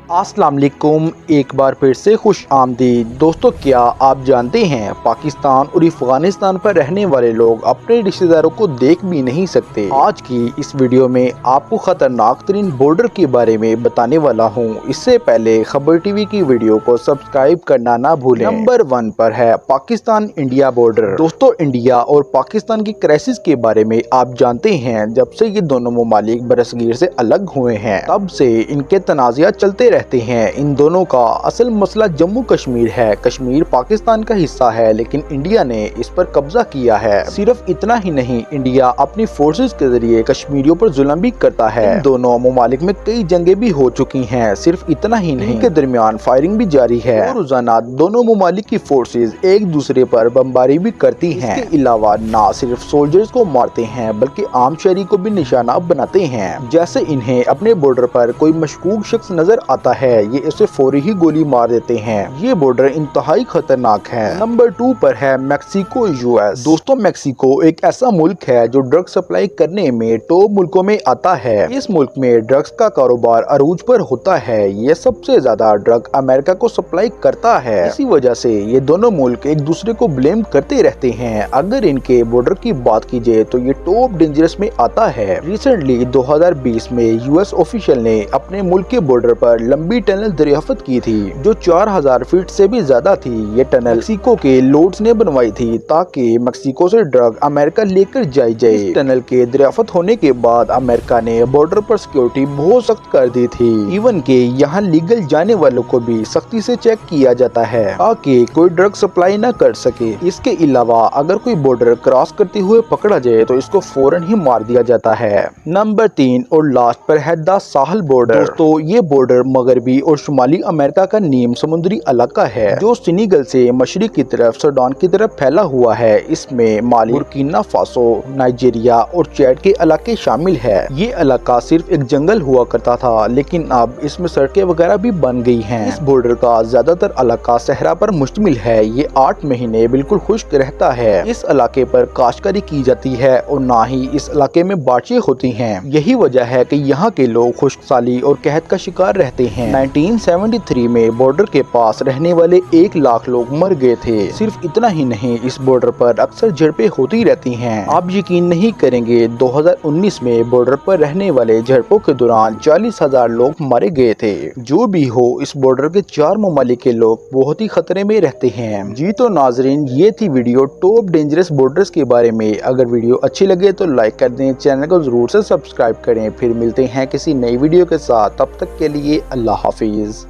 अस्सलाम वालेकुम, एक बार फिर से खुश आमदीद। दोस्तों, क्या आप जानते हैं पाकिस्तान और अफगानिस्तान पर रहने वाले लोग अपने रिश्तेदारों को देख भी नहीं सकते। आज की इस वीडियो में आपको खतरनाक तरीन बॉर्डर के बारे में बताने वाला हूं। इससे पहले खबर टीवी की वीडियो को सब्सक्राइब करना ना भूलें। नंबर 1 पर है पाकिस्तान इंडिया बॉर्डर। दोस्तों, इंडिया और पाकिस्तान की क्राइसिस के बारे में आप जानते हैं। जब से ये दोनों ममालिक बरसगीर से अलग हुए हैं, तब से इनके तनाज़ा चलते रहते हैं। इन दोनों का असल मसला जम्मू कश्मीर है। कश्मीर पाकिस्तान का हिस्सा है, लेकिन इंडिया ने इस पर कब्जा किया है। सिर्फ इतना ही नहीं, इंडिया अपनी फोर्सेस के जरिए कश्मीरियों पर जुल्म भी करता है। इन दोनों ममालिक में कई जंगें भी हो चुकी हैं। सिर्फ इतना ही नहीं, इनके दरमियान फायरिंग भी जारी है और रोजाना दोनों ममालिक की फोर्सेस एक दूसरे पर बमबारी भी करती हैं। इसके अलावा न सिर्फ सोल्जर्स को मारते हैं, बल्कि आम शहरी को भी निशाना बनाते हैं। जैसे इन्हें अपने बॉर्डर पर कोई मशकूक शख्स नजर आता है, ये इसे फौरी ही गोली मार देते हैं। ये बॉर्डर इंतहाई खतरनाक है। नंबर 2 पर है मैक्सिको यूएस। दोस्तों, मैक्सिको एक ऐसा मुल्क है जो ड्रग सप्लाई करने में टॉप मुल्कों में आता है। इस मुल्क में ड्रग्स का कारोबार अरूज पर होता है। ये सबसे ज्यादा ड्रग अमेरिका को सप्लाई करता है। इसी वजह से ये दोनों मुल्क एक दूसरे को ब्लेम करते रहते हैं। अगर इनके बॉर्डर की बात की जाए तो ये टॉप डेंजरस में आता है। रिसेंटली 2020 में यूएस ऑफिशियल ने अपने मुल्क के बॉर्डर पर लंबी टनल दरियाफ्त की थी, जो 4000 फीट से भी ज्यादा थी। ये टनल मैक्सिको के लोड्स ने बनवाई थी, ताकि मैक्सिको से ड्रग अमेरिका लेकर जाई जाए। इस टनल के दरियाफ्त होने के बाद अमेरिका ने बॉर्डर पर सिक्योरिटी बहुत सख्त कर दी थी। इवन के यहाँ लीगल जाने वालों को भी सख्ती से चेक किया जाता है, ताकि कोई ड्रग सप्लाई न कर सके। इसके अलावा अगर कोई बॉर्डर क्रॉस करते हुए पकड़ा जाए तो इसको फौरन ही मार दिया जाता है। नंबर 3 और लास्ट पर है द साहल बॉर्डर। दोस्तों, ये बॉर्डर मगरबी और शुमाली अमेरिका का नीम समुद्री इलाका है, जो सेनेगल से मशरिक की तरफ सूडान की तरफ फैला हुआ है। इसमें माली, बुर्किना फासो, नाइजीरिया और चैड के इलाके शामिल है। ये इलाका सिर्फ एक जंगल हुआ करता था, लेकिन अब इसमें सड़कें वगैरह भी बन गई हैं। इस बॉर्डर का ज्यादातर इलाका सहरा पर मुश्तमिल है। ये 8 महीने बिल्कुल खुश्क रहता है। इस इलाके पर काश्तकारी की जाती है और ना ही इस इलाके में बारिशें होती हैं। यही वजह है कि यहाँ के लोग खुश्क साली और कहत का शिकार रहते हैं। 1973 में बॉर्डर के पास रहने वाले 1 लाख लोग मर गए थे। सिर्फ इतना ही नहीं, इस बॉर्डर पर अक्सर झड़पें होती रहती हैं। आप यकीन नहीं करेंगे, 2019 में बॉर्डर पर रहने वाले झड़पों के दौरान 40,000 लोग मारे गए थे। जो भी हो, इस बॉर्डर के 4 ममालिक के लोग बहुत ही खतरे में रहते हैं। जी तो नाजरीन, ये थी वीडियो टॉप डेंजरस बॉर्डर्स के बारे में। अगर वीडियो अच्छी लगे तो लाइक कर दें, चैनल को जरूर से सब्सक्राइब करें। फिर मिलते हैं किसी नई वीडियो के साथ, तब तक के लिए अल्लाह हाफिज।